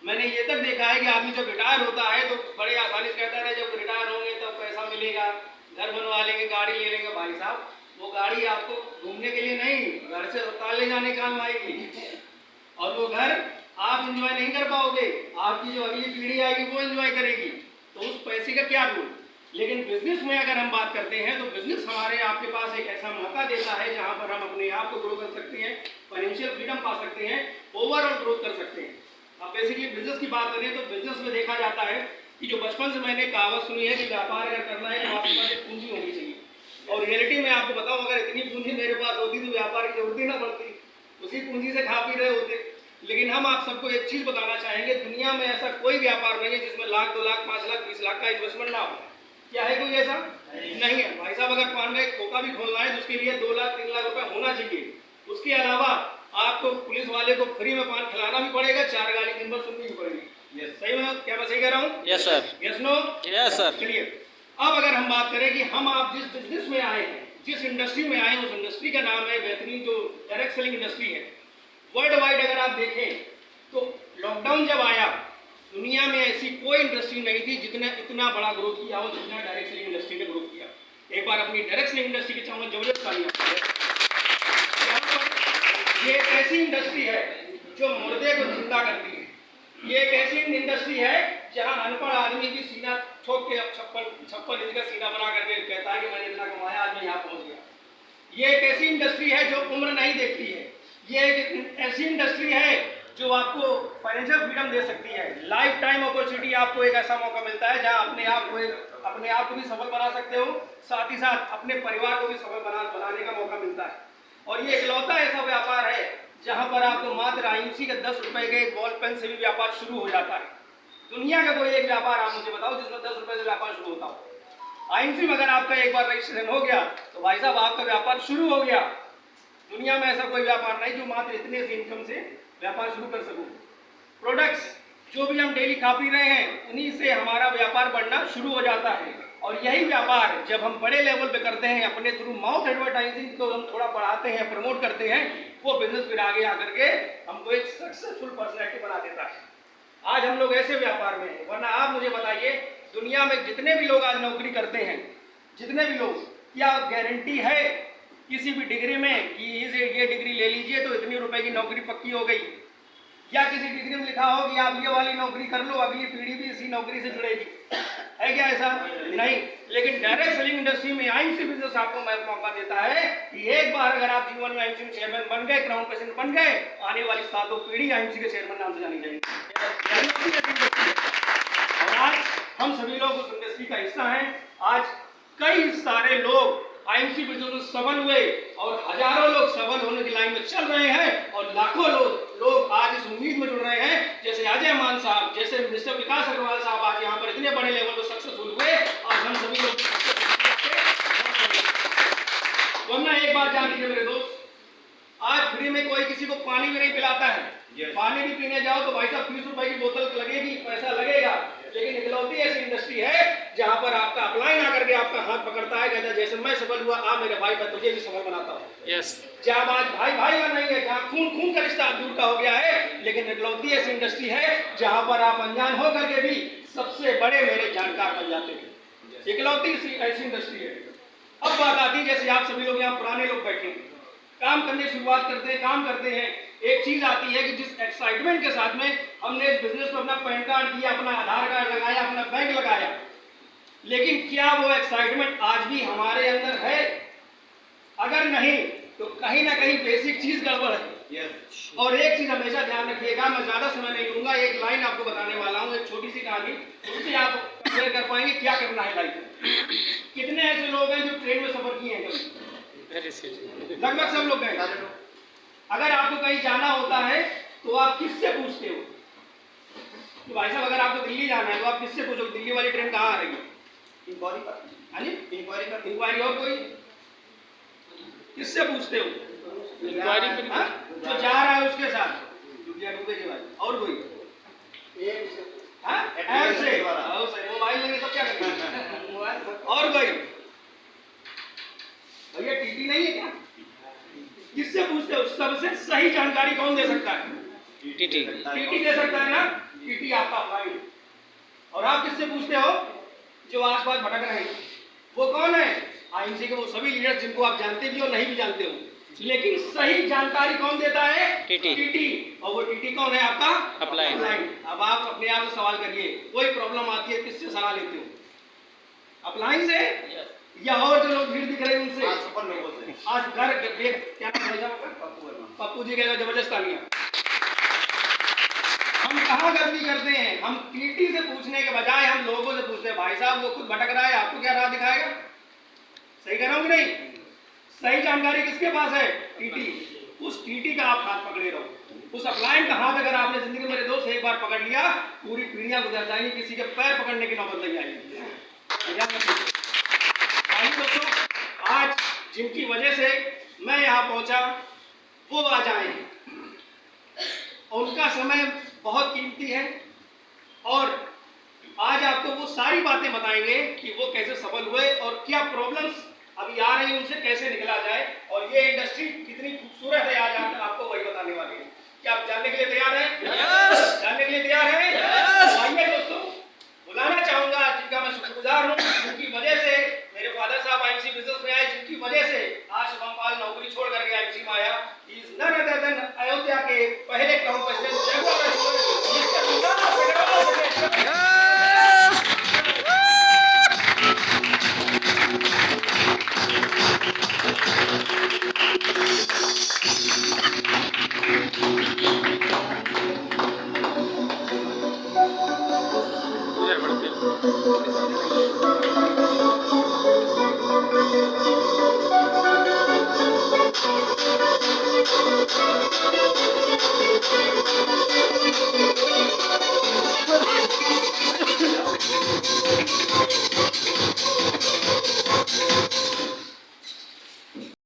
मैंने ये तक देखा है कि आदमी जब रिटायर होता है तो बड़े आसानी से कहता है जब रिटायर होंगे तब पैसा मिलेगा, घर बनवा लेंगे, गाड़ी ले लेंगे। भाई साहब, वो गाड़ी आपको घूमने के लिए नहीं, घर से अस्पताल ले जाने काम आएगी। और वो घर आप एंजॉय नहीं कर पाओगे, आपकी जो अगली पीढ़ी आएगी वो एंजॉय करेगी। तो उस पैसे का क्या रूल। लेकिन बिजनेस में अगर हम बात करते हैं तो बिजनेस हमारे आपके पास एक ऐसा मौका देता है जहां पर हम अपने आप को ग्रो कर सकते हैं, फाइनेंशियल फ्रीडम पा सकते हैं, ओवरऑल ग्रोथ कर सकते हैं। अब बेसिकली बिजनेस की बात करें तो बिजनेस में देखा जाता है कि जो बचपन से मैंने कहावत सुनी है कि व्यापार अगर करना है तो आपके पास एक पूंजी होनी चाहिए। और रियलिटी में आपको बताऊं, अगर इतनी पूंजी मेरे पास होती तो व्यापार की जरूरत ही ना पड़ती, उसी पूंजी से खा पी रहे होते। लेकिन हम आप सबको एक चीज बताना चाहेंगे, दुनिया में ऐसा कोई व्यापार नहीं है जिसमें लाख, 2 लाख, 5 लाख, 20 लाख का इन्वेस्टमेंट ना हो। क्या है कोई ऐसा? नहीं है भाई साहब। अगर पान का एक खोखा भी खोलना है तो उसके लिए 2 लाख, 3 लाख रुपए होना चाहिए। उसके अलावा आपको पुलिस वाले को फ्री में पान खिलाना भी पड़ेगा, 4 गाली दिन भर सुननी भी पड़ेगी। सही में क्या मैं सही कह रहा हूँ? Yes sir. Yes no? Yes sir. चलिए, अब अगर हम बात करें कि हम आप जिस बिजनेस में आए हैं, जिस इंडस्ट्री में आए हैं, उस इंडस्ट्री का नाम है बेहतरीन जो डायरेक्ट सेलिंग इंडस्ट्री है। वर्ल्ड वाइड अगर आप देखें तो लॉकडाउन जब आया, दुनिया में ऐसी कोई इंडस्ट्री नहीं थी जितने इतना बड़ा ग्रोथ किया हो जितना डायरेक्ट सेलिंग इंडस्ट्री ने ग्रोथ किया। एक बार अपनी डायरेक्ट सेलिंग इंडस्ट्री की चाहूंगा जबरदस्त तालियां। ये एक ऐसी इंडस्ट्री है जो मुर्दे को जिंदा करती है। ये एक ऐसी इंडस्ट्री है जहां अनपढ़ आदमी की सीना ठोक के 56 इंच का सीना बना करके कहता है कि मैंने इतना कमाया, आज मैं यहाँ पहुंच गया। ये एक ऐसी इंडस्ट्री है जो उम्र नहीं देखती है। ये एक ऐसी इंडस्ट्री है जो आपको फाइनेंशियल फ्रीडम दे सकती है। लाइफ टाइम अपॉर्चुनिटी, आपको एक ऐसा मौका मिलता है जहां अपने आप को भी सफल बना सकते हो, साथ ही साथ अपने परिवार को भी सफल बनाने का मौका मिलता है। और ये इकलौता ऐसा व्यापार है जहां पर आपको मात्र आईएमसी के 10 रुपए के बॉल पेन से भी व्यापार शुरू हो जाता है। दुनिया का कोई एक व्यापार आप मुझे बताओ जिसमें 10 रुपए से व्यापार शुरू होता हो। आईएमसी में अगर आपका एक बार रजिस्ट्रेशन हो गया तो भाई साहब आपका व्यापार शुरू हो गया। दुनिया में ऐसा कोई व्यापार नहीं जो मात्र इतने से इनकम से व्यापार शुरू कर सकूं। प्रोडक्ट्स जो भी हम डेली खा पी रहे हैं उन्हीं से हमारा व्यापार बढ़ना शुरू हो जाता है। और यही व्यापार जब हम बड़े लेवल पे करते हैं, अपने थ्रू माउथ एडवर्टाइजिंग को हम थोड़ा बढ़ाते हैं, प्रमोट करते हैं, वो बिजनेस फिर आगे आकर के हमको एक सक्सेसफुल पर्सनैलिटी बना देता है। आज हम लोग ऐसे व्यापार में हैं, वरना आप मुझे बताइए दुनिया में जितने भी लोग आज नौकरी करते हैं, जितने भी लोग, क्या गारंटी है किसी भी डिग्री में कि ये डिग्री ले लीजिए तो इतनी रुपए की नौकरी पक्की हो गई? या किसी डिग्री में लिखा हो कि आप ये वाली नौकरी कर लो, अगली पीढ़ी भी इसी नौकरी से जुड़ेगी? है क्या ऐसा? नहीं। लेकिन डायरेक्ट सेलिंग इंडस्ट्री में आईएमसी बिजनेस आपको मौका देता है कि एक बार अगर आप जीवन में आईएमसी में चेयरमैन बन गए, क्राउन प्रेसिडेंट बन गए, आने वाली 7 पीढ़ी आईएमसी के चेयरमैन नाम से जानी जाएगी। और आज हम सभी लोग उस इंडस्ट्री का हिस्सा हैं। आज कई सारे लोग आईएमसी बिजनेस में सफल हुए और हजारों लोग सफल होने की लाइन में चल रहे हैं और लाखों लोग आज इस उम्मीद में जुड़ रहे हैं, जैसे अजय मान साहब, जैसे मिस्टर विकास अग्रवाल साहब आज यहाँ पर इतने बड़े लेवल पर सक्सेसफुल हुए। आज हम सभी लोग वरना एक बात जान लीजिए मेरे दोस्त, आज फ्री में कोई किसी को पानी भी नहीं पिलाता है। पानी भी पीने जाओ तो भाई साहब 30 रुपए की बोतल लगेगी, पैसा लगेगा। लेकिन इकलौती ऐसी इंडस्ट्री है जहां पर आपका अपलाइन आकर के आपका हाथ पकड़ता है, कहता है जैसे मैं सफल हुआ, आ मेरे भाई, मैं तुझे भी सफल बनाता हूँ। यस। जहां आज भाई भाई का नहीं है, जहां खून खून का रिश्ता दूर का हो गया है, लेकिन इकलौती ऐसी इंडस्ट्री है जहां पर आप अनजान होकर के भी सबसे बड़े मेरे जानकार बन जाते हैं। इकलौती ऐसी इंडस्ट्री है। अब बात आती है, जैसे आप सभी लोग यहाँ पुराने लोग बैठे हैं, काम करने की शुरुआत करते हैं, काम करते हैं, एक चीज आती है कि जिस एक्साइटमेंट के साथ में हमने इस बिजनेस में अपना पैन कार्ड दिया, अपना आधार कार्ड लगाया, अपना बैंक लगाया, लेकिन क्या वो एक्साइटमेंट आज भी हमारे अंदर है? अगर नहीं तो कहीं ना कहीं बेसिक चीज गड़बड़ है। और एक चीज हमेशा ध्यान रखिएगा, मैं ज्यादा समय नहीं लूंगा, एक लाइन आपको बताने वाला हूँ, एक छोटी सी कहानी, उससे आप कंपेयर कर पाएंगे क्या करना है लाइफ में। कितने ऐसे लोग हैं जो ट्रेन में सफर किए हैं कभी? लगभग सब लोग गए। अगर आपको कहीं जाना होता है तो आप किससे पूछते हो? तो भाई साहब अगर आपको दिल्ली जाना है तो आप किससे पूछोगे दिल्ली वाली ट्रेन कहाँ आ रही है? इंक्वायरी पर। हाँ जी, इंक्वायरी। और कोई किससे पूछते हो? इंक्वायरी पर जो जा रहा है उसके साथ रुके भाई। और कोई ऐप से मोबाइल लेंगे तो क्या करेंगे? और कोई भैया टीटी नहीं है क्या? किससे पूछते हो? सबसे सही जानकारी कौन दे सकता है? टीटी दे सकता है ना। टीटी आपका अपलाइन। और आप किससे पूछते हो? जो आसपास भटक रहे हैं। वो कौन है? आईएमसी के वो सभी लीडर्स जिनको आप जानते भी हो नहीं भी जानते हो, लेकिन सही जानकारी कौन देता है? टीटी। और वो टीटी कौन है आपका? अपलाइन। अब आप अपने आप से सवाल करिए, कोई प्रॉब्लम आती है किससे सलाह लेते हो? अपलाइन से या और जो लोग भीड़ दिख रहे हैं उनसे? आज घर क्या नाम है? पप्पू जी के जबरदस्त तालियां। हम कहाँ गलती करते हैं? हम टीटी से पूछने के बजाय हम लोगों से पूछते हैं। भाई साहब वो खुद भटक रहा है, आपको क्या राह दिखाएगा? सही कह रहा हूँ कि नहीं? सही जानकारी किसके पास है? टीटी। उस टीटी का आप हाथ पकड़े रहो। उस अपलाइन का हाथ अगर आपने जिंदगी में मेरे दोस्त एक बार पकड़ लिया, पूरी पीढ़ियां गुजर जाएंगी, किसी के पैर पकड़ने की नौबत नहीं आएगी। दोस्तों, आज जिनकी वजह से मैं यहाँ पहुंचा वो आ जाए, उनका समय बहुत कीमती है और आज आपको वो सारी बातें बताएंगे कि वो कैसे सफल हुए और क्या प्रॉब्लम्स अभी आ रही है उनसे कैसे निकला जाए, और ये इंडस्ट्री कितनी खूबसूरत है आज आपको वही बताने वाले हैं। क्या आप जानने के लिए तैयार हैं? जानने के लिए तैयार हैं? आइए दोस्तों, बुलाना चाहूंगा जिनका मैं शुक्रगुजार हूँ, जिनकी वजह से मेरे फादर साहब आईएमसी बिजनेस में आए, जिनकी वजह से आज शुभम पाल नौकरी छोड़ करके आईएमसी में आया। He is none other then Ayodhya के पहले टाउन प्रेसिडेंट जयपुर